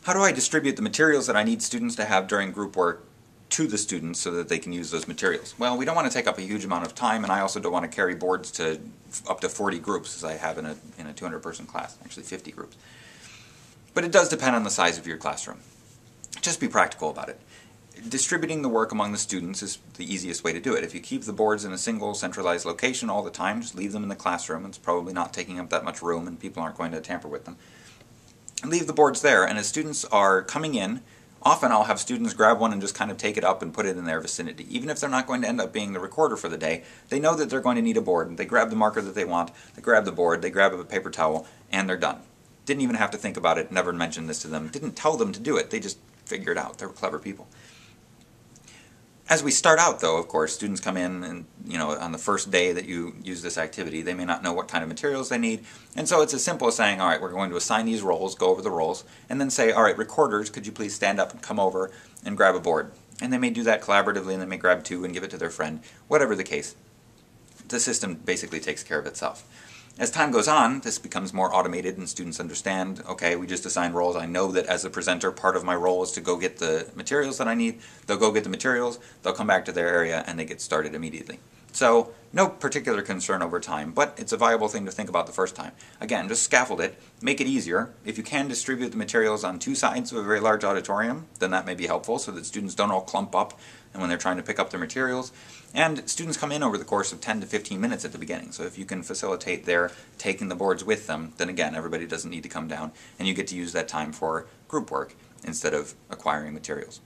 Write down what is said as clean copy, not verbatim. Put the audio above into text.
How do I distribute the materials that I need students to have during group work to the students so that they can use those materials? Well, we don't want to take up a huge amount of time, and I also don't want to carry boards to up to 40 groups as I have in a 200-person class, actually 50 groups. But it does depend on the size of your classroom. Just be practical about it. Distributing the work among the students is the easiest way to do it. If you keep the boards in a single centralized location all the time, just leave them in the classroom. It's probably not taking up that much room and people aren't going to tamper with them. Leave the boards there, and as students are coming in, often I'll have students grab one and just kind of take it up and put it in their vicinity. Even if they're not going to end up being the recorder for the day, they know that they're going to need a board. They grab the marker that they want, they grab the board, they grab a paper towel, and they're done. Didn't even have to think about it, never mentioned this to them, didn't tell them to do it, they just figured it out. They were clever people. As we start out, though, of course, students come in and, on the first day that you use this activity, they may not know what kind of materials they need. And so it's as simple as saying, all right, we're going to assign these roles, go over the roles, and then say, all right, recorders, could you please stand up and come over and grab a board? And they may do that collaboratively, and they may grab two and give it to their friend, whatever the case. The system basically takes care of itself. As time goes on, this becomes more automated and students understand, okay, we just assigned roles. I know that as a presenter, part of my role is to go get the materials that I need. They'll go get the materials, they'll come back to their area, and they get started immediately. So, no particular concern over time, but it's a viable thing to think about the first time. Again, just scaffold it, make it easier. If you can distribute the materials on two sides of a very large auditorium, then that may be helpful so that students don't all clump up and when they're trying to pick up their materials. And students come in over the course of 10 to 15 minutes at the beginning, so if you can facilitate their taking the boards with them, then again, everybody doesn't need to come down, and you get to use that time for group work instead of acquiring materials.